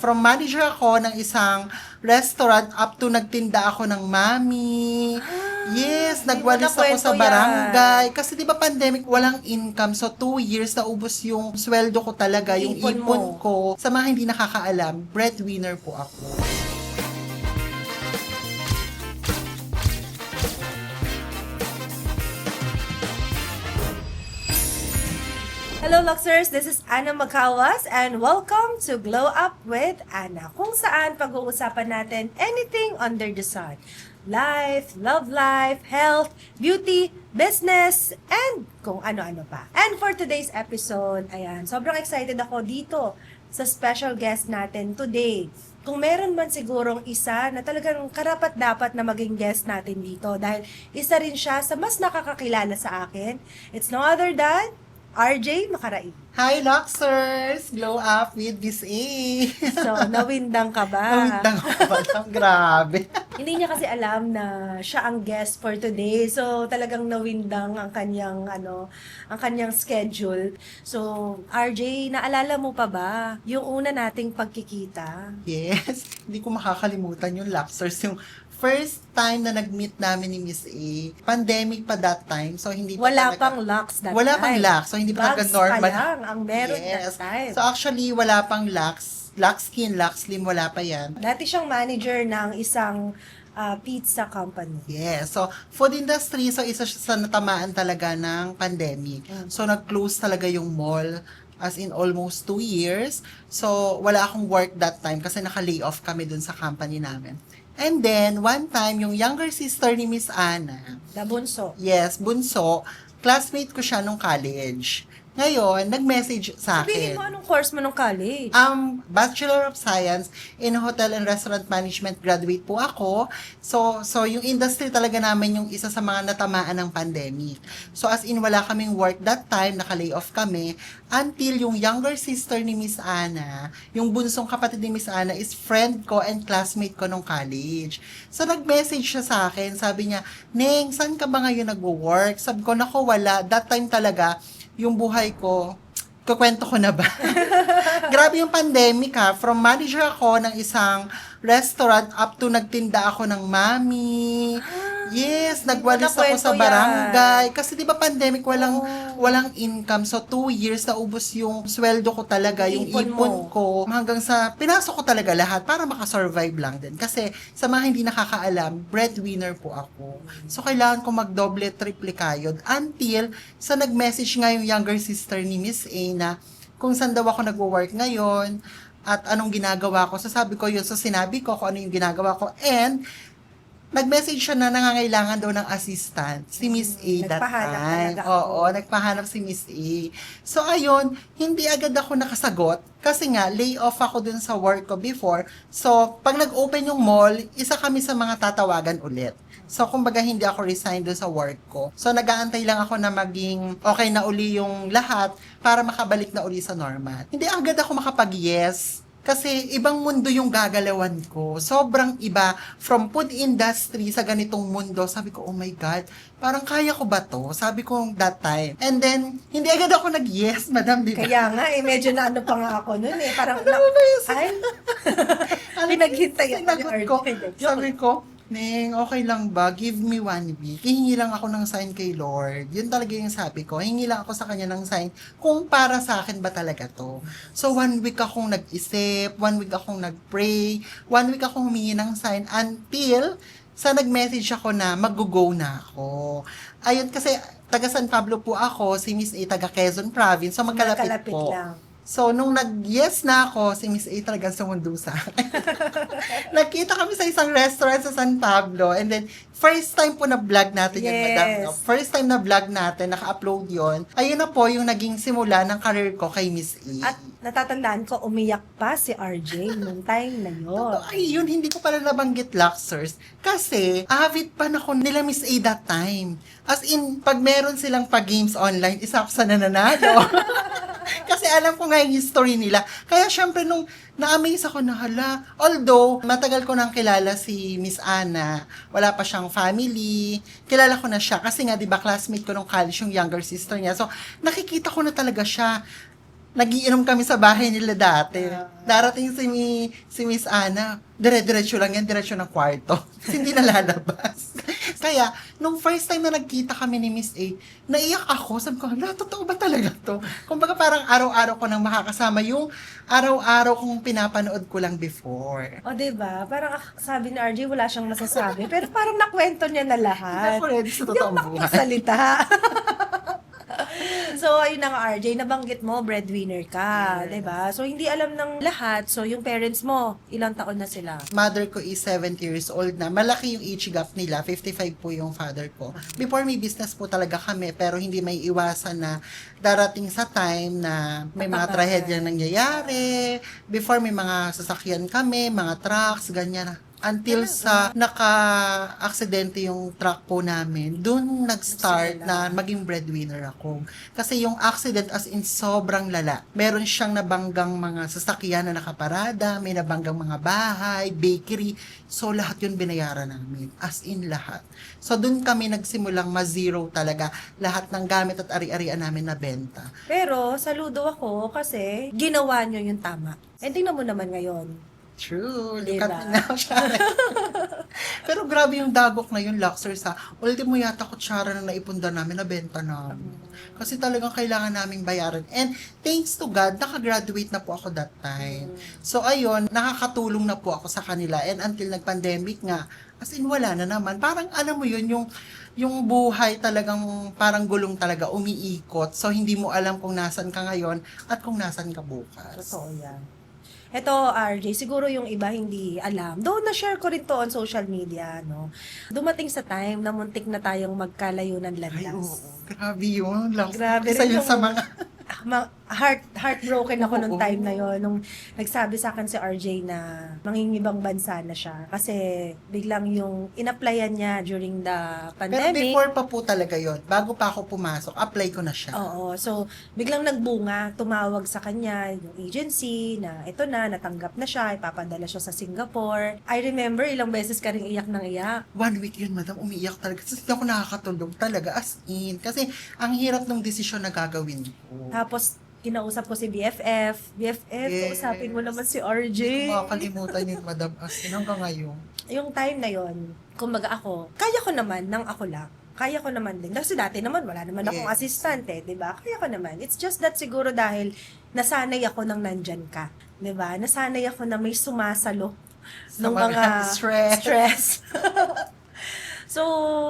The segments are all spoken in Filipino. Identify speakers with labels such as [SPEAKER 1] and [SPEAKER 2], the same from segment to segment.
[SPEAKER 1] From manager ako ng isang restaurant up to nagtinda ako ng mami. Yes,
[SPEAKER 2] Hindi mo
[SPEAKER 1] nagwalis ako sa
[SPEAKER 2] nakwento
[SPEAKER 1] barangay. Kasi di ba pandemic, walang income. So 2 years na ubos yung sweldo ko talaga, yung
[SPEAKER 2] Ipon
[SPEAKER 1] ipon
[SPEAKER 2] mo.
[SPEAKER 1] ko. Sa mga hindi nakakaalam, breadwinner po ako.
[SPEAKER 2] Hello Luxers, this is Anna Macawas and welcome to Glow Up with Anna, kung saan pag-uusapan natin anything under the sun. Life, love life, health, beauty, business, and kung ano-ano pa. And for today's episode, ayan, sobrang excited ako dito sa special guest natin today. Kung meron man sigurong isa na talagang karapat-dapat na maging guest natin dito dahil isa rin siya sa mas nakakakilala sa akin. It's no other than RJ Macaraig.
[SPEAKER 1] Hi, Luxers! Glow up with Miss A.
[SPEAKER 2] So, nawindang ka ba?
[SPEAKER 1] Nawindang ako ba? Grabe.
[SPEAKER 2] Hindi niya kasi alam na siya ang guest for today. So, talagang nawindang ang kanyang ang kanyang schedule. So, RJ, naalala mo pa ba yung una nating pagkikita?
[SPEAKER 1] Yes, hindi ko makakalimutan yung Luxers. Yung first time na nag-meet namin ni Miss A, pandemic pa that time, so hindi pa
[SPEAKER 2] Wala
[SPEAKER 1] talaga,
[SPEAKER 2] pang Lux that
[SPEAKER 1] wala
[SPEAKER 2] time.
[SPEAKER 1] pang Lux, so hindi pa talaga
[SPEAKER 2] Bugs
[SPEAKER 1] normal.
[SPEAKER 2] pa lang ang meron
[SPEAKER 1] Yes.
[SPEAKER 2] that time.
[SPEAKER 1] So actually, wala pang Lux Skin, Lux Slim, wala pa yan.
[SPEAKER 2] Dati siyang manager ng isang pizza company.
[SPEAKER 1] Yes. So, food industry, so isa siya sa natamaan talaga ng pandemic. So, nag-close talaga yung mall as in almost 2 years. So, wala akong work that time kasi naka-lay off kami dun sa company namin. And then, one time, yung younger sister ni Miss Anna,
[SPEAKER 2] Dabunso.
[SPEAKER 1] yes, bunso, classmate ko siya nung college. Ngayon, nag-message sa
[SPEAKER 2] Sabihin
[SPEAKER 1] akin.
[SPEAKER 2] mo anong course mo nung college?
[SPEAKER 1] Bachelor of Science in Hotel and Restaurant Management graduate po ako. So yung industry talaga namin yung isa sa mga natamaan ng pandemic. So as in, wala kaming work that time, naka-lay-off kami, until yung younger sister ni Miss Anna, yung bunsong kapatid ni Miss Anna, is friend ko and classmate ko nung college. So nag-message siya sa akin, sabi niya, Neng, saan ka ba ngayon nagwo-work? Sabi ko, nako, wala. That time talaga, yung buhay ko, kukwento ko na ba? Grabe yung pandemic ha. From manager ako ng isang restaurant up to nagtinda ako ng mami. Yes, nagwalis ako sa
[SPEAKER 2] nakwento
[SPEAKER 1] barangay. Kasi di ba pandemic, walang income. So 2 years na ubos yung sweldo ko talaga, yung
[SPEAKER 2] Ipon
[SPEAKER 1] ipon
[SPEAKER 2] mo.
[SPEAKER 1] ko. Hanggang sa pinasok ko talaga lahat para makasurvive lang din. Kasi sa mga hindi nakakaalam, breadwinner po ako. So kailangan ko magdoble, triple kayod. Until sa nag-message nga yung younger sister ni Miss A na kung saan daw ako nagwo-work ngayon at anong ginagawa ko. So sabi ko yun. So sinabi ko kung ano yung ginagawa ko. And nag-message siya na nangangailangan daw ng assistant, si Miss A that
[SPEAKER 2] Nagpahanap
[SPEAKER 1] time.
[SPEAKER 2] talaga ako.
[SPEAKER 1] Oo, nagpahanap si Miss A. So, ayun, hindi agad ako nakasagot kasi nga, lay off ako dun sa work ko before. So, pag nag-open yung mall, isa kami sa mga tatawagan ulit. So, kumbaga, hindi ako resign dun sa work ko. So, nag-aantay lang ako na maging okay na uli yung lahat para makabalik na uli sa normal. Hindi agad ako makapag-yes. Kasi ibang mundo yung gagalawan ko. Sobrang iba. From food industry sa ganitong mundo. Sabi ko, oh my God, parang kaya ko ba to? Sabi ko that time. And then, hindi agad ako nag-yes, madam, di ba?
[SPEAKER 2] Kaya nga, medyo na ano pa nga ako nun eh. Parang,
[SPEAKER 1] Ano ba yun?
[SPEAKER 2] ay, pinaghintayan ka ni
[SPEAKER 1] Sinagot ko.
[SPEAKER 2] RJ.
[SPEAKER 1] Sabi ko, Neng, okay lang ba? Give me 1 week. Hihingi lang ako ng sign kay Lord. Yun talaga yung sabi ko. Hingi lang ako sa kanya ng sign kung para sa akin ba talaga to. So, 1 week akong nag-isip, 1 week akong nag-pray, 1 week akong humingi ng sign until sa nag-message ako na mag-go na ako. Ayun, kasi taga San Pablo po ako, si Miss A taga Quezon Province, so magkalapit
[SPEAKER 2] Magkalapit
[SPEAKER 1] po.
[SPEAKER 2] lang.
[SPEAKER 1] So, nung nag-yes na ako, si Miss A talagang sumundo sa akin. Nagkita kami sa isang restaurant sa San Pablo. And then, first time po na vlog natin yun,
[SPEAKER 2] Yes.
[SPEAKER 1] madam. No? First time na vlog natin, naka-upload yon. Ayun na po yung naging simula ng career ko kay Miss A.
[SPEAKER 2] At natatandaan ko, umiyak pa si RJ nung time na yun.
[SPEAKER 1] Ay, yun, hindi ko pala nabanggit Luxers. Kasi, avid pa na ako nila Miss A that time. As in, pag meron silang pag-games online, isa ako sa nananalo. Kasi alam ko nga yung history nila. Kaya syempre nung na-amaze ako na hala, although matagal ko nang kilala si Miss Anna, wala pa siyang family, kilala ko na siya kasi nga 'di ba classmate ko nung college yung younger sister niya. So nakikita ko na talaga siya. nagiinom kami sa bahay nila dati. Darating si Miss Ana, dire-diretso lang yan, diretso ng kwarto. Kasi hindi na lalabas. Kaya, nung first time na nagkita kami ni Miss A, naiyak ako. Sabi ko, hala, totoo ba talaga to? Kumbaga parang araw-araw ko nang makakasama yung araw-araw kong pinapanood ko lang before.
[SPEAKER 2] O, diba? Parang sabi ni RJ, wala siyang masasabi. Pero parang nakwento niya na lahat.
[SPEAKER 1] Ako ready sa
[SPEAKER 2] Hindi ako
[SPEAKER 1] totoong buhay.
[SPEAKER 2] makapagsalita. So, ayun na nga, RJ, nabanggit mo, breadwinner ka,
[SPEAKER 1] Yes.
[SPEAKER 2] 'di ba? So, hindi alam ng lahat. So, yung parents mo, ilang taon na sila?
[SPEAKER 1] Mother ko is 70 years old na. Malaki yung age gap nila. 55 po yung father ko. Before may business po talaga kami, pero hindi may iwasan na darating sa time na may mga
[SPEAKER 2] Matatagal.
[SPEAKER 1] trahedya nangyayari. Before may mga sasakyan kami, mga trucks, ganyan. Until sa naka-aksidente yung truck po namin, dun nag-start na maging breadwinner ako. Kasi yung accident as in sobrang lala. Meron siyang nabanggang mga sasakyan na nakaparada, may nabanggang mga bahay, bakery. So lahat yun binayaran namin. As in lahat. So dun kami nagsimulang ma-zero talaga lahat ng gamit at ari-arian namin na benta.
[SPEAKER 2] Pero, saludo ako kasi ginawa niyo yung tama. And tingnan mo naman ngayon.
[SPEAKER 1] True. Look
[SPEAKER 2] Diba?
[SPEAKER 1] at me now, Sharon. Pero grabe yung dagok na yun, Luxers, ha. Ultimo yata kutsara na naipunda namin, nabenta namin. Kasi talagang kailangan naming bayaran. And thanks to God, nakagraduate na po ako that time. So ayun, nakakatulong na po ako sa kanila. And until nag-pandemic nga, as in wala na naman. Parang alam mo yun, yung buhay talagang parang gulong talaga, umiikot. So hindi mo alam kung nasan ka ngayon at kung nasan ka bukas.
[SPEAKER 2] Totoo yan. Ito, RJ, siguro yung iba hindi alam. Though na-share ko rin to on social media, no? Dumating sa time na muntik na tayong magkalayo ng
[SPEAKER 1] Ay, oo.
[SPEAKER 2] landas.
[SPEAKER 1] Grabe yun.
[SPEAKER 2] Grabe
[SPEAKER 1] Isa
[SPEAKER 2] rin
[SPEAKER 1] yun
[SPEAKER 2] yung-
[SPEAKER 1] sa mga...
[SPEAKER 2] Heartbroken ako nung
[SPEAKER 1] Oo.
[SPEAKER 2] time na yon nung nagsabi sa akin si RJ na mangingibang bansa na siya kasi biglang yung in-applyan niya during the
[SPEAKER 1] Pero
[SPEAKER 2] pandemic.
[SPEAKER 1] before pa po talaga yon, bago pa ako pumasok, apply ko na siya.
[SPEAKER 2] Oo. So, biglang nagbunga, tumawag sa kanya yung agency na ito na, natanggap na siya, ipapadala siya sa Singapore. I remember ilang beses ka rin iyak ng iyak.
[SPEAKER 1] 1 week yun, madam, umiiyak talaga. Kasi hindi ako nakakatulog talaga, as in. Kasi ang hirap ng desisyon na gagawin ko.
[SPEAKER 2] Tapos, kinausap ko si BFF. BFF,
[SPEAKER 1] Yes.
[SPEAKER 2] kausapin mo naman si
[SPEAKER 1] Hindi
[SPEAKER 2] RJ.
[SPEAKER 1] ko makakalimutan yun, madam, as in, hanggang ngayon.
[SPEAKER 2] Yung time na yon, kumbaga ako, kaya ko naman nang ako lang. Kaya ko naman din. Kasi dati naman, wala naman akong
[SPEAKER 1] Yes.
[SPEAKER 2] assistant eh, di ba? Kaya ko naman. It's just that siguro dahil nasanay ako nang nandyan ka. Di ba? Nasanay ako na may sumasalo
[SPEAKER 1] Sa
[SPEAKER 2] ng mga stress. So,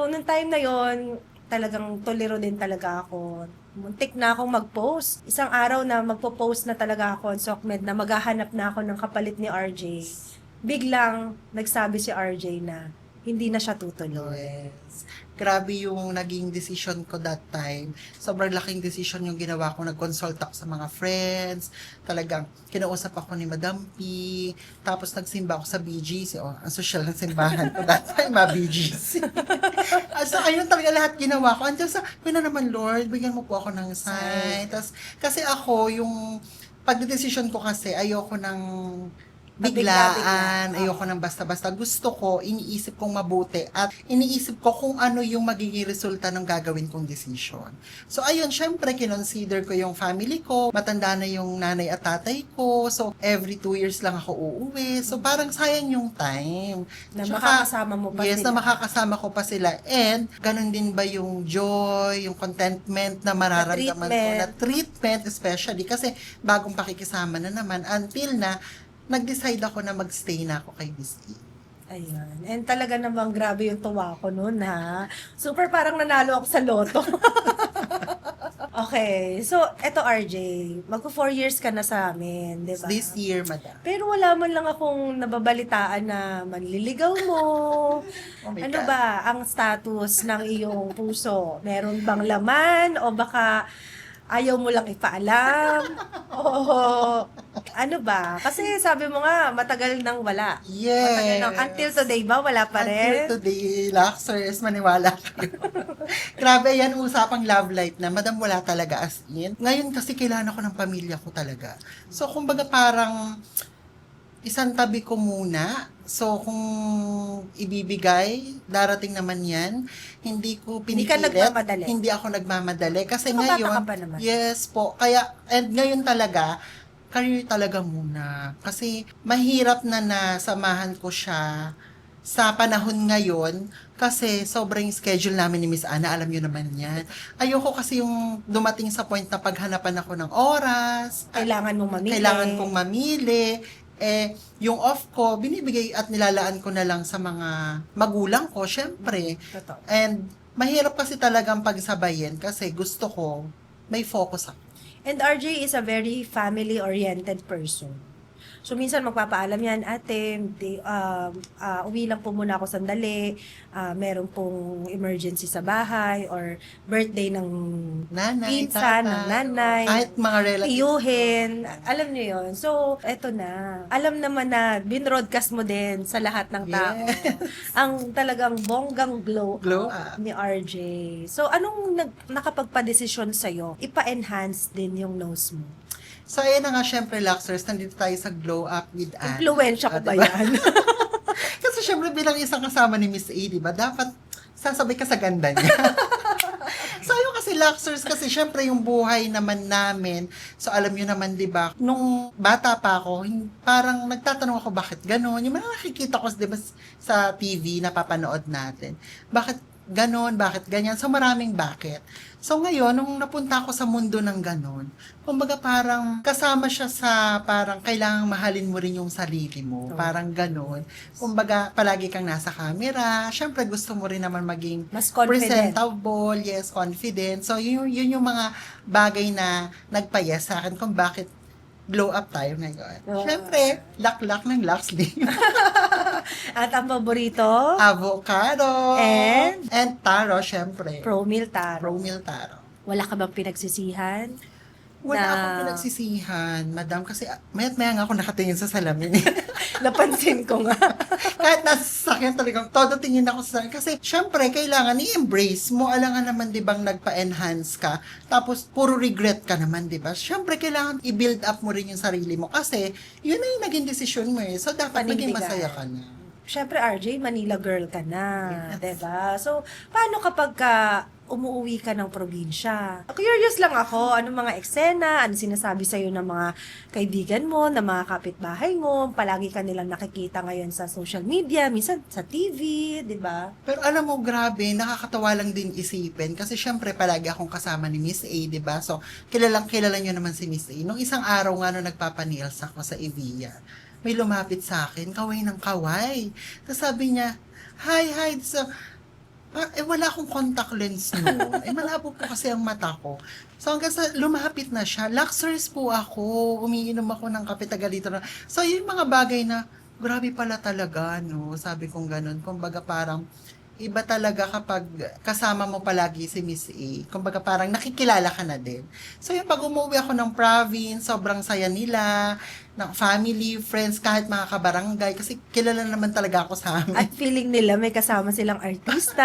[SPEAKER 2] nung time na yon, talagang tolero din talaga ako. Muntik na akong mag-post. Isang araw na magpo-post na talaga ako on SOCMED na maghahanap na ako ng kapalit ni RJ. Biglang nagsabi si RJ na hindi na siya tutuloy.
[SPEAKER 1] Yes. Grabe yung naging decision ko that time. Sobrang laking decision yung ginawa ko. Nag-consult ako sa mga friends. Talagang kinausap ako ni Madam P. Tapos nagsimba ako sa BGC. Oh, ang social ng simbahan ko that time, BGC. So, ayun talaga lahat ginawa ko. Until sa, yun na naman, Lord, bigyan mo po ako ng sign. Tapos, kasi ako, yung pagdedesisyon ko kasi, ayoko ng biglaan, ayoko ng basta-basta. Gusto ko, iniisip kong mabuti at iniisip ko kung ano yung magiging resulta ng gagawin kong decision. So, ayun, syempre, kinonsider ko yung family ko. Matanda na yung nanay at tatay ko. So, every 2 years lang ako uuwi. So, parang sayang yung time.
[SPEAKER 2] Na
[SPEAKER 1] Tsaka,
[SPEAKER 2] makakasama mo pa
[SPEAKER 1] yes,
[SPEAKER 2] sila.
[SPEAKER 1] na makakasama ko pa sila. And, ganun din ba yung joy, yung contentment na mararamdaman ko na treatment, especially kasi bagong pakikisama na naman until na nag-decide ako na mag-stay na ako kay Miss E.
[SPEAKER 2] Ayan. And talaga namang grabe yung tuwa ko noon, ha? Super parang nanalo ako sa loto. Okay. So, eto RJ, magpo 4 years ka na sa amin, di ba?
[SPEAKER 1] This year, madam.
[SPEAKER 2] Pero wala man lang akong nababalitaan na manliligaw mo.
[SPEAKER 1] Oh my
[SPEAKER 2] Ano
[SPEAKER 1] God.
[SPEAKER 2] ba ang status ng iyong puso? Meron bang laman o baka ayaw mo lang ipaalam? O ano ba? Kasi sabi mo nga, matagal nang wala. Matagal
[SPEAKER 1] Yes.
[SPEAKER 2] nang, until today ba, wala pa rin?
[SPEAKER 1] Until today, Luxers, maniwala kayo. Grabe yan, usapang love life na. Madam, wala talaga as in. Ngayon kasi kailangan ako ng pamilya ko talaga. So, kumbaga parang, isang tabi ko muna. So, kung ibibigay, darating naman yan. Hindi ko
[SPEAKER 2] Hindi ka
[SPEAKER 1] pinipilit.
[SPEAKER 2] nagmamadali.
[SPEAKER 1] Hindi ako nagmamadali. Kasi
[SPEAKER 2] Bata
[SPEAKER 1] ngayon,
[SPEAKER 2] ka pa naman.
[SPEAKER 1] yes po. Kaya, and ngayon talaga, career talaga muna. Kasi mahirap na nasamahan ko siya sa panahon ngayon kasi sobrang schedule namin ni Miss Ana, alam niyo naman yan. Ayoko kasi yung dumating sa point na paghanapan ako ng oras,
[SPEAKER 2] Kailangan mong mamili.
[SPEAKER 1] kailangan kong mamili, yung off ko, binibigay at nilalaan ko na lang sa mga magulang ko, syempre.
[SPEAKER 2] Totoo.
[SPEAKER 1] And mahirap kasi talagang pagsabayin kasi gusto ko may focus ako.
[SPEAKER 2] And RJ is a very family-oriented person. So, minsan magpapaalam yan, ate, uwi lang po muna ako sandali, meron pong emergency sa bahay, or birthday ng
[SPEAKER 1] Nanay,
[SPEAKER 2] pinsan, ng
[SPEAKER 1] tatay,
[SPEAKER 2] nanay,
[SPEAKER 1] kahit mga relatives.
[SPEAKER 2] tiyuhin, alam niyo yon. So, eto na. Alam naman na binroadcast mo din sa lahat ng tao. Ang talagang bonggang glow
[SPEAKER 1] Glow
[SPEAKER 2] up
[SPEAKER 1] up.
[SPEAKER 2] ni RJ. So, anong nakapagpa-desisyon sa'yo? Ipa-enhance din yung nose mo.
[SPEAKER 1] So, ayan na nga, syempre, Luxers, nandito tayo sa Glow Up with Anne.
[SPEAKER 2] Influensya ko ba
[SPEAKER 1] Diba?
[SPEAKER 2] yan?
[SPEAKER 1] Kasi syempre, bilang isang kasama ni Miss A, diba, dapat sasabay ka sa ganda niya. So, yung kasi Luxers, kasi syempre, yung buhay naman namin, so, alam nyo naman, diba, nung bata pa ako, parang nagtatanong ako, bakit ganon? Yung mga nakikita ko, diba, sa TV, napapanood natin. Bakit ganon? Bakit ganyan? So, maraming bakit. So ngayon, nung napunta ako sa mundo ng ganon, kumbaga parang kasama siya sa parang kailangang mahalin mo rin yung sarili mo.
[SPEAKER 2] Oh.
[SPEAKER 1] Parang ganon. Kumbaga, palagi kang nasa camera. Siyempre, gusto mo rin naman maging
[SPEAKER 2] Mas confident.
[SPEAKER 1] presentable, yes, confident. So yun yung mga bagay na nagpayas sa akin kung bakit glow up tayo ngayon.
[SPEAKER 2] Oh.
[SPEAKER 1] Siyempre, lak-lak ng Luxley.
[SPEAKER 2] At ang paborito,
[SPEAKER 1] Avocado.
[SPEAKER 2] And?
[SPEAKER 1] And taro, siyempre.
[SPEAKER 2] Pro Meal Taro.
[SPEAKER 1] Promil taro.
[SPEAKER 2] Wala ka bang pinagsisihan?
[SPEAKER 1] Wala
[SPEAKER 2] Na-
[SPEAKER 1] akong pinagsisihan, madam, kasi mayat maya nga ako nakatingin sa salamin.
[SPEAKER 2] Napansin ko nga.
[SPEAKER 1] Kahit nasa sasakyan talagang todo tingin ako sa salamin. Kasi syempre, kailangan i-embrace mo. Alam nga naman, di bang nagpa-enhance ka. Tapos, puro regret ka naman, di ba? Syempre, kailangan i-build up mo rin yung sarili mo. Kasi, yun na yung naging desisyon mo eh. So, dapat maging
[SPEAKER 2] Panindigan.
[SPEAKER 1] masaya ka na.
[SPEAKER 2] Siyempre, RJ, Manila girl ka na.
[SPEAKER 1] Yes.
[SPEAKER 2] Diba? So, paano kapag umuwi ka ng probinsya? Curious lang ako, anong mga eksena, ano sinasabi sa'yo ng mga kaibigan mo, ng mga kapitbahay mo, palagi ka nilang nakikita ngayon sa social media, minsan sa TV, di ba?
[SPEAKER 1] Pero alam mo, grabe, nakakatawa lang din isipin. Kasi syempre, palagi akong kasama ni Miss A, di ba? So, kilala nyo naman si Miss A. Nung isang araw nga, nung nagpapanails ako sa Evia, may lumapit sa akin, kaway ng kaway. Tapos sabi niya, hi. So, wala akong contact lens noon. Malabo po kasi ang mata ko. So, hanggang sa lumapit na siya, Luxers po ako, umiinom ako ng kape tagalito na. So, yung mga bagay na, grabe pala talaga, no? Sabi kong ganun. Kumbaga parang, iba talaga kapag kasama mo palagi si Miss A. Kumbaga parang nakikilala ka na din. So yung pag umuwi ako ng province, sobrang saya nila, ng family, friends, kahit mga kabarangay, kasi kilala naman talaga ako sa amin.
[SPEAKER 2] At feeling nila may kasama silang artista.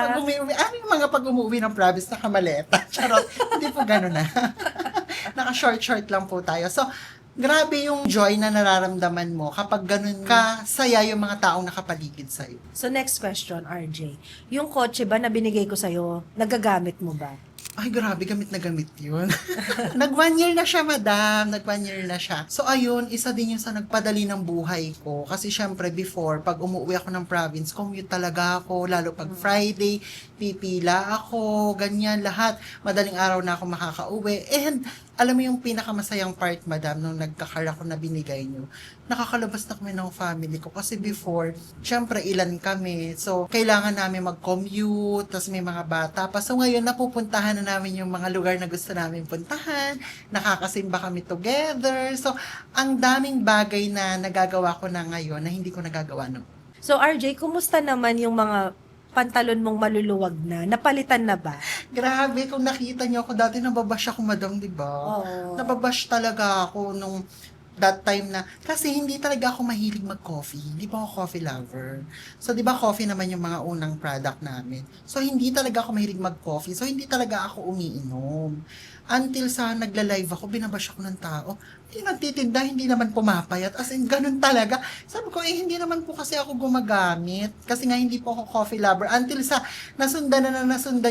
[SPEAKER 1] Pag umuwi, yung mga pag umuwi ng province, nakamaleta. Charot, hindi po gano'n na. Naka-short lang po tayo. So, grabe yung joy na nararamdaman mo kapag ganun ka saya yung mga taong nakapaligid sa'yo.
[SPEAKER 2] So next question, RJ. Yung kotse ba na binigay ko sa'yo, nagagamit mo ba?
[SPEAKER 1] Ay, grabe, gamit na gamit yun. Nag 1 year na siya, madam. Nag 1 year na siya. So, ayun, isa din yun sa nagpadali ng buhay ko. Kasi, syempre, before, pag umuwi ako ng province, commute talaga ako. Lalo pag Friday, pipila ako, ganyan, lahat. Madaling araw na ako makakauwi. And, alam mo yung pinakamasayang part, madam, nung nagkakar ako na binigay nyo, nakakalabas na kami ng family ko. Kasi before, syempre, ilan kami. So, kailangan namin mag-commute, tapos may mga bata pa. So, ngayon, napupuntahan na namin yung mga lugar na gusto namin puntahan. Nakakasimba kami together. So, ang daming bagay na nagagawa ko na ngayon na hindi ko nagagawa noon.
[SPEAKER 2] So RJ, kumusta naman yung mga pantalon mong maluluwag na? Napalitan na ba?
[SPEAKER 1] Grabe, kung nakita niyo ako dati, nababash ako, madam, di ba?
[SPEAKER 2] Oo.
[SPEAKER 1] Nababash talaga ako nung that time na, kasi hindi talaga ako mahilig mag-coffee. Hindi pa ako coffee lover. So, di ba coffee naman yung mga unang product namin. So, hindi talaga ako mahilig mag-coffee. So, hindi talaga ako umiinom. Until sa nagla-live ako, binabash ako ng tao. Nagtitinda, hindi naman pumapayat. As in, ganun talaga. Sabi ko, hindi naman po kasi ako gumagamit. Kasi nga, hindi po ako coffee lover. Until sa nasundan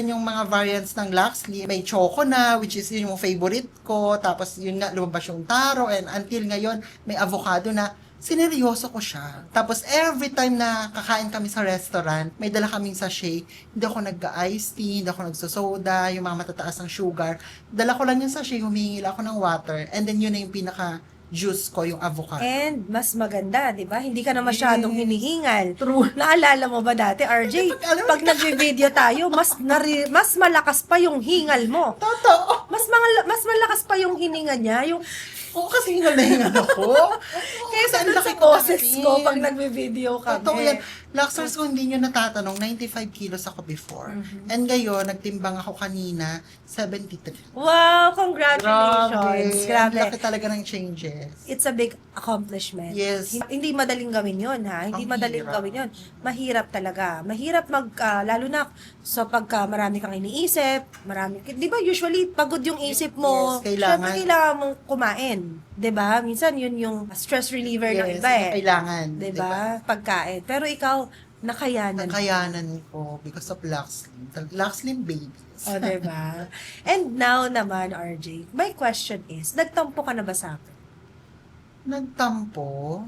[SPEAKER 1] yung mga variants ng Luxley. May choco na, which is yun yung favorite ko. Tapos, yun nga, lumabas yung taro. And until ngayon, may avocado na. Sineryoso ko siya. Tapos, every time na kakain kami sa restaurant, may dala kaming sachet. Hindi ako nag-iced tea, hindi ako nagsosoda, yung mga matataas ng sugar. Dala ko lang yung sachet, humingi lang ako ng water. And then, yun na yung pinaka-juice ko, yung avocado.
[SPEAKER 2] And mas maganda, di ba? Hindi ka na masyadong hinihingal.
[SPEAKER 1] True.
[SPEAKER 2] Naalala mo ba dati, RJ?
[SPEAKER 1] Alam mo,
[SPEAKER 2] Pag nagbe-video tayo, mas malakas pa yung hingal mo.
[SPEAKER 1] Totoo.
[SPEAKER 2] Mas malakas pa yung hininga niya, yung
[SPEAKER 1] Oo, kasi hingal na hingal ako.
[SPEAKER 2] kaysa
[SPEAKER 1] ang
[SPEAKER 2] dun
[SPEAKER 1] laki
[SPEAKER 2] sa boses
[SPEAKER 1] natin.
[SPEAKER 2] ko pag nagbe-video kami.
[SPEAKER 1] Totoo yan. Luxers ko, hindi nyo natatanong, 95 kilos ako before. And ngayon, nagtimbang ako kanina, 73.
[SPEAKER 2] Wow, congratulations.
[SPEAKER 1] Grabe.
[SPEAKER 2] Grabe.
[SPEAKER 1] Ang laki talaga ng changes.
[SPEAKER 2] It's a big accomplishment.
[SPEAKER 1] Yes.
[SPEAKER 2] Hindi madaling gawin yun, ha? Hindi
[SPEAKER 1] Ang
[SPEAKER 2] madaling
[SPEAKER 1] hirap.
[SPEAKER 2] gawin yun. Mahirap talaga. Mahirap lalo na sa pagka marami kang iniisip, di ba usually pagod yung isip mo,
[SPEAKER 1] Yes, kailangan.
[SPEAKER 2] syempre kailangan mong kumain. Di ba? Minsan yun yung stress reliever ng
[SPEAKER 1] Yes,
[SPEAKER 2] iba eh.
[SPEAKER 1] kailangan.
[SPEAKER 2] Di ba? Pagkain. Pero ikaw, nakayanan.
[SPEAKER 1] Nakayanan ko because of Luxley. Luxley babies.
[SPEAKER 2] O, di ba? And now naman, RJ, my question is, nagtampo ka na ba sa akin?
[SPEAKER 1] Nagtampo?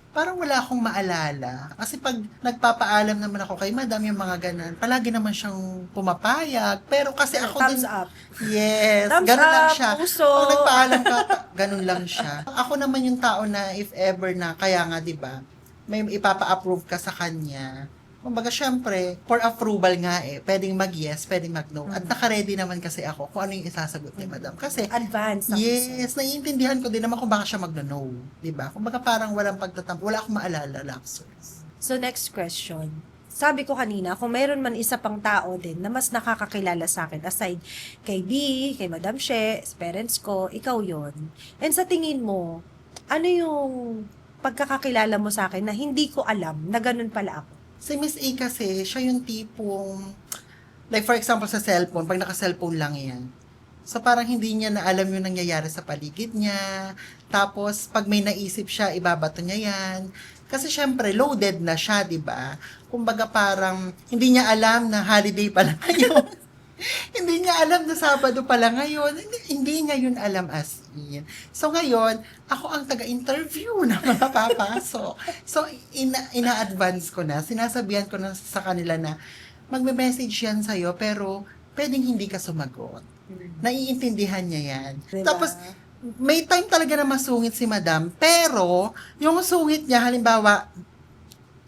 [SPEAKER 1] Parang wala akong maalala. Kasi pag nagpapaalam naman ako kay madam yung mga ganan, palagi naman siyang pumapayag. Pero kasi ako
[SPEAKER 2] Thumbs
[SPEAKER 1] din...
[SPEAKER 2] up.
[SPEAKER 1] Yes,
[SPEAKER 2] Thumbs
[SPEAKER 1] ganun lang
[SPEAKER 2] up,
[SPEAKER 1] siya.
[SPEAKER 2] puso.
[SPEAKER 1] Pag nagpaalam ka, ganun lang siya. Ako naman yung tao na if ever na, kaya nga 'di ba, may ipapa-approve ka sa kanya. Kumbaga, syempre, for approval nga pwedeng mag-yes, pwedeng mag-no. At naka-ready naman kasi ako kung ano yung isasagot ni madam. Kasi,
[SPEAKER 2] Advance.
[SPEAKER 1] yes, naiintindihan ko din naman kung baka siya mag-no. 'Di ba? Kumbaga, parang walang pagtatampo. Wala akong maalala, Luxers.
[SPEAKER 2] So, next question. Sabi ko kanina, kung mayroon man isa pang tao din na mas nakakakilala sa akin, aside kay B, kay Madam She, sa parents ko, ikaw yon. And sa tingin mo, ano yung pagkakakilala mo sa akin na hindi ko alam na ganun pala ako?
[SPEAKER 1] Si Miss A kasi, siya yung tipong, like for example sa cellphone, pag naka-cellphone lang yan. So parang hindi niya na alam yung nangyayari sa paligid niya. Tapos pag may naisip siya, ibabato niya yan. Kasi syempre, loaded na siya, di ba? Kumbaga parang, hindi niya alam na holiday pala ngayon. Hindi niya alam na Sabado pala ngayon. Hindi niya yun alam as in. So ngayon, ako ang taga-interview na mapapasok. So ina-advance ko na, sinasabihan ko na sa kanila na magme-message yan sa'yo pero pwedeng hindi ka sumagot. Naiintindihan niya yan.
[SPEAKER 2] Diba?
[SPEAKER 1] Tapos, may time talaga na masungit si madam, pero yung sungit niya, halimbawa,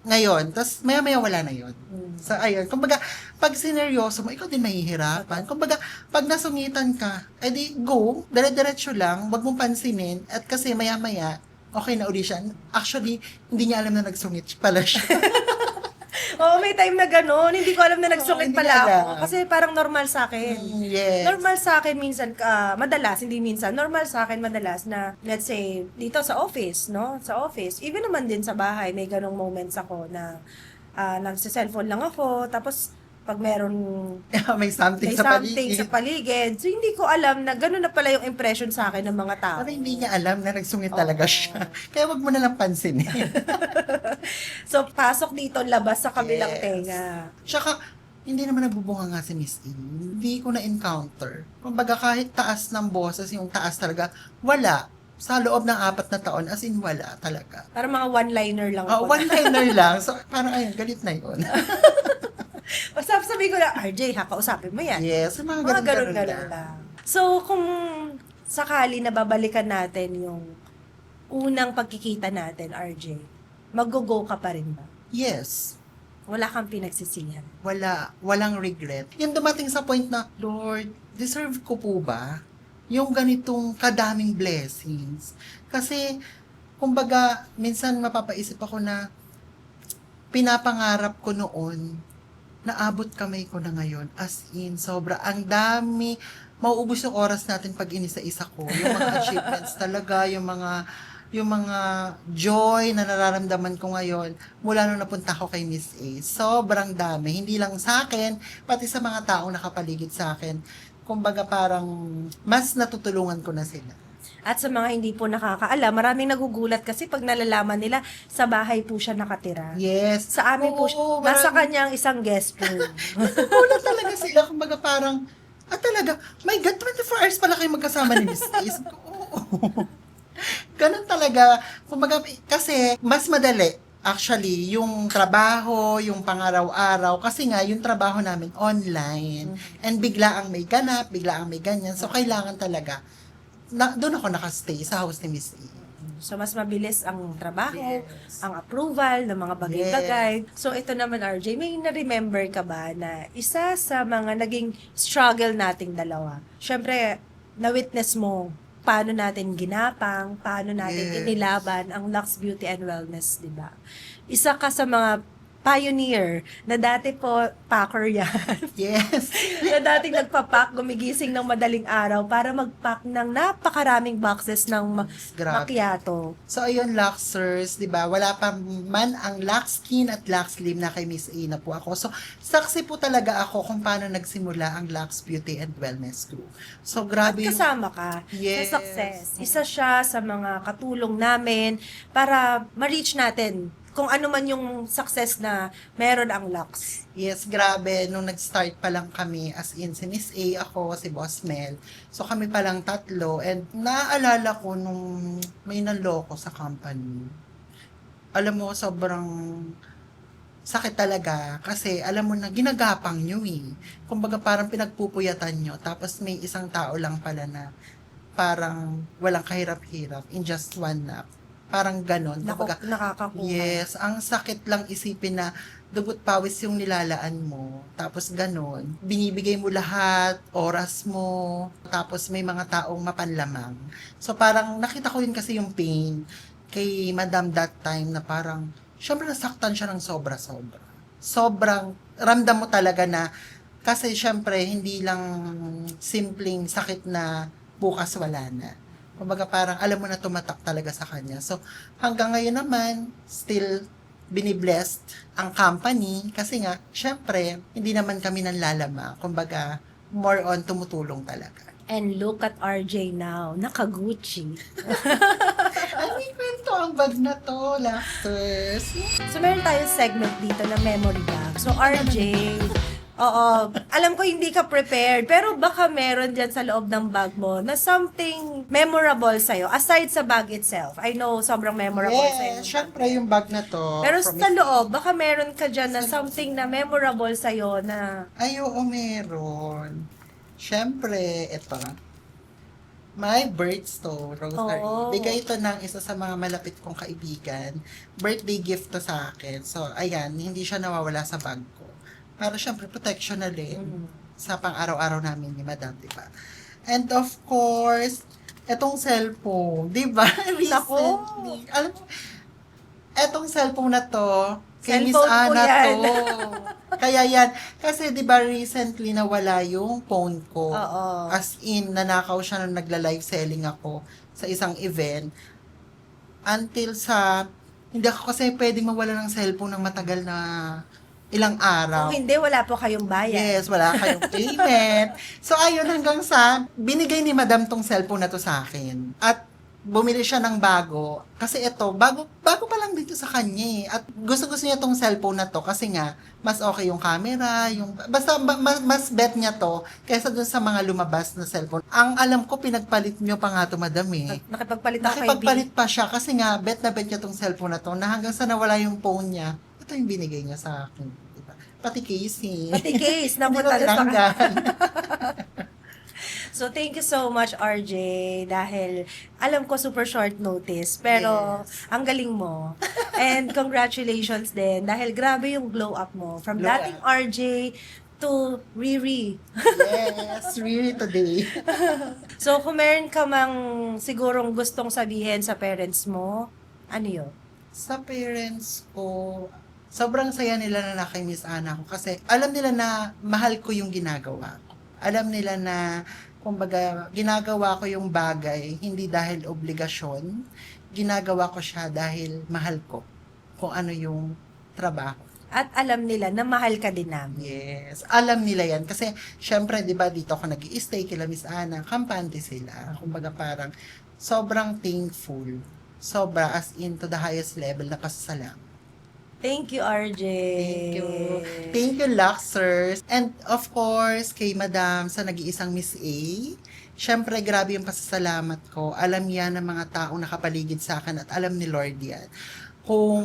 [SPEAKER 1] ngayon, tapos maya-maya wala na yun. So, ayun. Kumbaga, pag sineryoso mo, ikaw din mahihirapan. Kumbaga, pag nasungitan ka, edi go, dire-diretso lang, wag mong pansinin, at kasi maya-maya, okay na uli siya. Actually, hindi niya alam na nagsungit pala siya.
[SPEAKER 2] Oo, may time na gano'n. Hindi ko alam na nagsungit
[SPEAKER 1] hindi
[SPEAKER 2] pala
[SPEAKER 1] alam.
[SPEAKER 2] ako. Kasi parang normal sa akin.
[SPEAKER 1] Yes.
[SPEAKER 2] Normal sa akin minsan, madalas, hindi minsan, normal sa akin madalas na, let's say, dito sa office, no? Sa office. Even naman din sa bahay, may ganong moments ako na nagsa-cellphone lang ako, tapos pag meron
[SPEAKER 1] may something
[SPEAKER 2] may
[SPEAKER 1] sa
[SPEAKER 2] something
[SPEAKER 1] paligid.
[SPEAKER 2] sa paligid. So, hindi ko alam na gano'n na pala yung impression sa akin ng mga tao.
[SPEAKER 1] Pero hindi niya alam na nagsungit talaga
[SPEAKER 2] Oo.
[SPEAKER 1] siya. Kaya wag mo na lang pansinin.
[SPEAKER 2] So, pasok dito, labas sa kabilang
[SPEAKER 1] Yes.
[SPEAKER 2] tenga.
[SPEAKER 1] Tsaka, hindi naman nagbubunga nga si Miss E. Hindi ko na-encounter. Kumbaga, kahit taas ng boses, yung taas talaga, wala. Sa loob ng 4 na taon, as in wala talaga.
[SPEAKER 2] Parang mga one-liner lang ako.
[SPEAKER 1] One-liner lang. So, parang ayun, galit na yun.
[SPEAKER 2] Basta sabi ko na, RJ, ha, kausapin mo yan.
[SPEAKER 1] Yes, mga
[SPEAKER 2] Mga
[SPEAKER 1] ganun-ganun
[SPEAKER 2] ganun-ganun
[SPEAKER 1] lang.
[SPEAKER 2] lang. So, kung sakali na babalikan natin yung unang pagkikita natin, RJ, mag-go ka pa rin ba?
[SPEAKER 1] Yes.
[SPEAKER 2] Wala kang pinagsisihan.
[SPEAKER 1] Walang regret. Yung dumating sa point na, Lord, deserve ko po ba yung ganitong kadaming blessings? Kasi, kumbaga, minsan mapapaisip ako na pinapangarap ko noon, naabot kamay ko na ngayon. As in, sobra. Ang dami. Mauubos yung oras natin pag inisa-isa ko. Yung mga achievements talaga, yung mga joy na nararamdaman ko ngayon mula nung napunta ko kay Miss A. Sobrang dami. Hindi lang sa akin, pati sa mga taong nakapaligid sa akin. kumbaga parang mas natutulungan ko na sila.
[SPEAKER 2] At sa mga hindi po nakakaalam, maraming nagugulat kasi pag nalalaman nila, sa bahay po siya nakatira.
[SPEAKER 1] Yes.
[SPEAKER 2] Sa amin po,
[SPEAKER 1] Oo,
[SPEAKER 2] nasa
[SPEAKER 1] marami-
[SPEAKER 2] kanyang isang guest room.
[SPEAKER 1] Nagulat talaga sila, kumbaga parang, talaga, my God, 24 hours pala kayo magkasama ni Miss A. Sabi ko, oo. Ganun talaga, kumbaga, kasi mas madali, actually, yung trabaho, yung pang-araw-araw, kasi nga, yung trabaho namin online, and bigla ang may ganap, bigla ang may ganyan, so kailangan talaga, doon ako nakastay sa house ni Miss A.
[SPEAKER 2] So, mas mabilis ang trabaho,
[SPEAKER 1] Yes.
[SPEAKER 2] ang approval ng mga bagay-bagay. So, ito naman, RJ, may na-remember ka ba na isa sa mga naging struggle nating dalawa? Siyempre, na-witness mo paano natin ginapang, paano natin
[SPEAKER 1] Yes.
[SPEAKER 2] inilaban ang Lux Beauty and Wellness, di ba? Isa ka sa mga pioneer na dati po packer yan.
[SPEAKER 1] Yes.
[SPEAKER 2] Na dating nagpapak, gumigising ng madaling araw para magpack ng napakaraming boxes ng
[SPEAKER 1] Grabe.
[SPEAKER 2] macchiato.
[SPEAKER 1] So, ayun, Luxers, di ba? Wala pa man ang Lux Skin at Lux Slim na kay Miss A na po ako. So, saksi po talaga ako kung paano nagsimula ang Lux Beauty and Wellness Group. So,
[SPEAKER 2] At
[SPEAKER 1] grabe yung...
[SPEAKER 2] kasama ka
[SPEAKER 1] Yes.
[SPEAKER 2] sa success. Isa siya sa mga katulong namin para ma-reach natin kung ano man yung success na meron ang Lux.
[SPEAKER 1] Yes, grabe. Nung nag-start pa lang kami, as in, si Miss A, ako, si Boss Mel. So, kami pa lang tatlo. And naaalala ko nung may nanloko sa company. Alam mo, sobrang sakit talaga. Kasi, alam mo na, ginagapang nyo eh. Kumbaga, parang pinagpupuyatan nyo. Tapos, may isang tao lang pala na parang walang kahirap-hirap in just one nap. Parang ganon. Kumbaga,
[SPEAKER 2] Nakakakuha.
[SPEAKER 1] yes, ang sakit lang isipin na dugot pawis yung nilalaan mo. Tapos ganon, binibigay mo lahat, oras mo, tapos may mga taong mapanlamang. So parang nakita ko yun kasi yung pain kay Madam that time na parang, syempre nasaktan siya ng sobra-sobra. Sobrang, ramdam mo talaga na, kasi syempre hindi lang simpleng sakit na bukas wala na. Kumbaga parang alam mo na tumatak talaga sa kanya. So, hanggang ngayon naman, still biniblessed ang company kasi nga, syempre, hindi naman kami nanlalama. Kumbaga, more on tumutulong talaga.
[SPEAKER 2] And look at RJ now. Naka-Gucci.
[SPEAKER 1] Ay, may kwento ang bag na to, Laughters.
[SPEAKER 2] So, meron tayong segment dito na memory bag. So, RJ, oo, alam ko hindi ka prepared, pero baka meron dyan sa loob ng bag mo na something memorable sa'yo, aside sa bag itself. I know, sobrang memorable sa'yo.
[SPEAKER 1] Yes, syempre yung bag na to.
[SPEAKER 2] Pero
[SPEAKER 1] from
[SPEAKER 2] sa loob, baka meron ka dyan na something na memorable sa'yo na
[SPEAKER 1] Ay, oo, meron. Syempre, ito. My birthstone, Rosary.
[SPEAKER 2] Oo.
[SPEAKER 1] Bigay ito ng isa sa mga malapit kong kaibigan. Birthday gift to sa akin. So, ayan, hindi siya nawawala sa bag ko. Para syempre, protection na din sa pang-araw-araw namin ni Madam, di ba? And of course, etong cellphone, di ba?
[SPEAKER 2] Nako.
[SPEAKER 1] Recently. Alam mo, etong cellphone na to, kay Miss
[SPEAKER 2] Cellphone ko
[SPEAKER 1] Ana
[SPEAKER 2] yan.
[SPEAKER 1] to. Kaya yan. Kasi di ba recently nawala yung phone ko.
[SPEAKER 2] Oo.
[SPEAKER 1] As in, nanakaw siya nung nagla-live selling ako sa isang event. Until sa, hindi ako kasi pwedeng mawala ng cellphone ng matagal na ilang araw.
[SPEAKER 2] kung hindi, wala po kayong bayad.
[SPEAKER 1] Yes, wala kayong payment. So, ayun, hanggang sa, binigay ni Madam tong cellphone na to sa akin. At, bumili siya ng bago. Kasi ito, bago pa lang dito sa kanya eh. At gusto niya tong cellphone na to kasi nga, mas okay yung camera, basta mas bet niya to kaysa dun sa mga lumabas na cellphone. Ang alam ko, pinagpalit niyo pa nga to, Madam eh.
[SPEAKER 2] Nakipagpalit ako kay B.
[SPEAKER 1] Nakipagpalit pa siya kasi nga, bet na bet niya tong cellphone na to na hanggang sa nawala yung phone niya, ito yung binigay niya sa akin. Diba? Pati casing.
[SPEAKER 2] Pati case,
[SPEAKER 1] Hindi ko
[SPEAKER 2] napunta na sa
[SPEAKER 1] tinanggal.
[SPEAKER 2] So, thank you so much, RJ, dahil alam ko super short notice, pero ang galing mo. And congratulations din, dahil grabe yung glow up mo. From
[SPEAKER 1] Glow
[SPEAKER 2] dating
[SPEAKER 1] up.
[SPEAKER 2] RJ to Riri.
[SPEAKER 1] Yes, really today.
[SPEAKER 2] So, kung meron ka mang sigurong gustong sabihin sa parents mo, ano yun?
[SPEAKER 1] Sa parents ko, sobrang saya nila na kay Miss Ana ko kasi alam nila na mahal ko yung ginagawa ko. Alam nila na, kumbaga, ginagawa ko yung bagay hindi dahil obligasyon, ginagawa ko siya dahil mahal ko kung ano yung trabaho.
[SPEAKER 2] At alam nila na mahal ka din namin.
[SPEAKER 1] Yes, alam nila yan. Kasi, syempre, di ba, dito ako nag-i-stay kila Miss Ana, kampante sila. Kumbaga parang, sobrang thankful. Sobra, as in to the highest level na pasasalamat.
[SPEAKER 2] Thank you, RJ.
[SPEAKER 1] Thank you. Thank you, Luxers. And of course, kay Madam sa nag-iisang Miss A. Syempre, grabe yung pasasalamat ko. Alam yan ng mga taong nakapaligid sa akin at alam ni Lord yan. Kung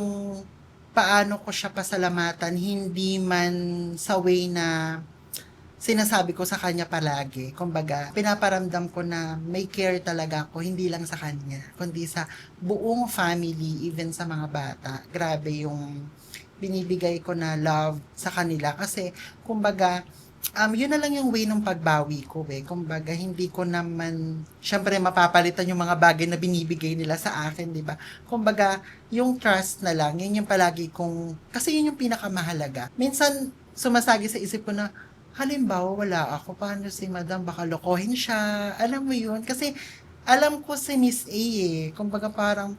[SPEAKER 1] paano ko siya pasalamatan, hindi man sa way na sinasabi ko sa kanya palagi. Kumbaga, pinaparamdam ko na may care talaga ako, hindi lang sa kanya, kundi sa buong family, even sa mga bata. Grabe yung binibigay ko na love sa kanila. Kasi, kumbaga, yun na lang yung way ng pagbawi ko Kumbaga, hindi ko naman, syempre, mapapalitan yung mga bagay na binibigay nila sa akin, di ba? Kumbaga, yung trust na lang, yun yung palagi kong, kasi yun yung pinakamahalaga. Minsan, sumasagi sa isip ko na, halimbawa, wala ako, paano si Madam, baka lokohin siya, alam mo yun? Kasi, alam ko si Miss A kumbaga parang,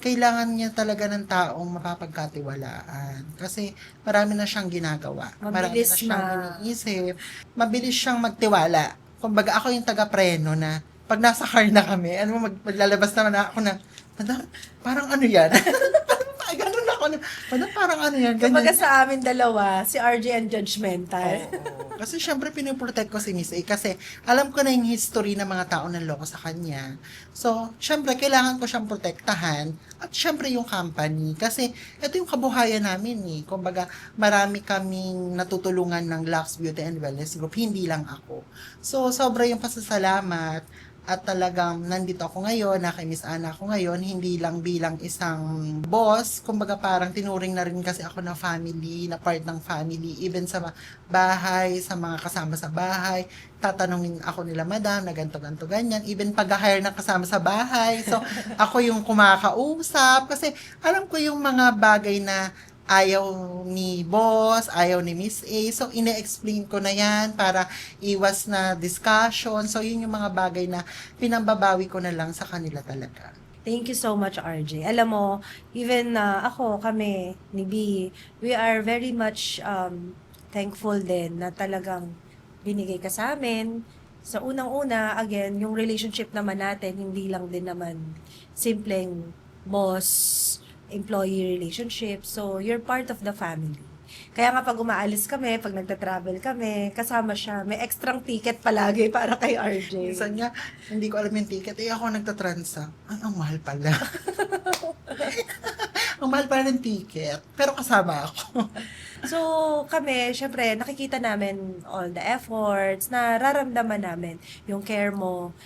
[SPEAKER 1] kailangan niya talaga ng taong mapapagkatiwalaan. Kasi marami na siyang ginagawa. Marami
[SPEAKER 2] Mabilis
[SPEAKER 1] na siyang
[SPEAKER 2] na.
[SPEAKER 1] iniisip. Mabilis siyang magtiwala. Kumbaga ako yung taga-preno na pag nasa car na kami, maglalabas naman ako na, Madam, parang ano yan? Ganun ako na, Madam, parang ano yan? Ganyan.
[SPEAKER 2] Kumbaga sa amin dalawa, si RJ ang judgmental.
[SPEAKER 1] Oo. Kasi syempre pinoprotect ko si Miss A kasi alam ko na yung history ng mga tao ng loko sa kanya. So, syempre kailangan ko siyang protektahan at syempre yung company kasi ito yung kabuhayan namin Kumbaga, marami kaming natutulungan ng Lux Beauty and Wellness Group, hindi lang ako. So, sobra yung pasasalamat at talagang nandito ako ngayon, na kay Miss Ana ako ngayon, hindi lang bilang isang boss, kumbaga parang tinuring na rin kasi ako na family, na part ng family, even sa bahay, sa mga kasama sa bahay, tatanungin ako nila, Madam, na ganto-ganto ganyan, even pag-hire ng kasama sa bahay, so ako yung kumakausap, kasi alam ko yung mga bagay na ayaw ni boss, ayaw ni Miss A. So, ine-explain ko na yan para iwas na discussion. So, yun yung mga bagay na pinambabawi ko na lang sa kanila talaga.
[SPEAKER 2] Thank you so much, RJ. Alam mo, even kami, ni B, we are very much thankful din na talagang binigay ka sa amin. Sa unang-una, again, yung relationship naman natin, hindi lang din naman simpleng boss-employee relationship. So, you're part of the family. Kaya nga pag umaalis kami, pag nagta-travel kami, kasama siya. May extrang ticket palagi para kay RJ.
[SPEAKER 1] Minsan nga, hindi ko alam yung ticket. Ako nagtatransa. Ay, ang mahal pala. Ang mahal pala ng ticket. Pero kasama ako.
[SPEAKER 2] So, kami, syempre, nakikita namin all the efforts, nararamdaman namin yung care mo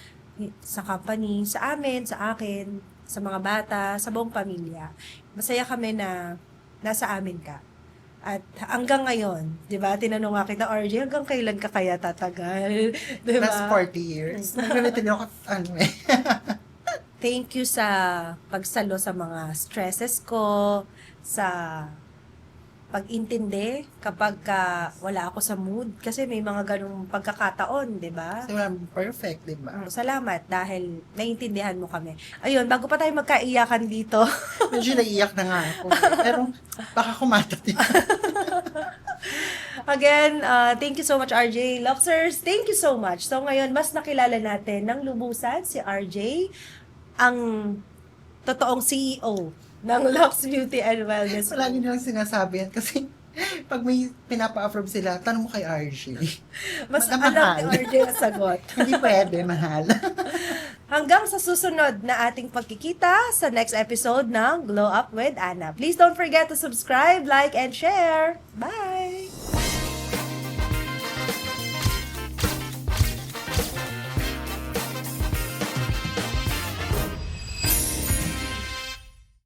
[SPEAKER 2] sa company, sa amin, sa akin, sa mga bata, sa buong pamilya. Masaya kami na nasa amin ka. At hanggang ngayon, di ba, tinanong nga kita, RJ, hanggang kailan ka kaya tatagal? Di ba?
[SPEAKER 1] Last 40 years. Nagamitin ako,
[SPEAKER 2] Thank you sa pagsalo sa mga stresses ko, sa pag-intindi kapag wala ako sa mood. Kasi may mga ganung pagkakataon, di ba?
[SPEAKER 1] Kasi walang perfect, di ba?
[SPEAKER 2] Salamat dahil naiintindihan mo kami. Ayun, bago pa tayo magkaiyakan dito.
[SPEAKER 1] Medyo naiiyak na nga ako. Pero baka kumatat yun.
[SPEAKER 2] Again, thank you so much, RJ. Luxers, thank you so much. So ngayon, mas nakilala natin ng lubusan si RJ, ang totoong CEO ng Lux Beauty and Wellness.
[SPEAKER 1] Lagi nilang sinasabi yan kasi pag may pinapa-approve sila, tanong mo kay RJ.
[SPEAKER 2] Mas
[SPEAKER 1] Mahal.
[SPEAKER 2] alam ni RJ ang sagot.
[SPEAKER 1] Hindi pwede, mahal.
[SPEAKER 2] Hanggang sa susunod na ating pagkikita sa next episode ng Glow Up with Anna. Please don't forget to subscribe, like, and share. Bye!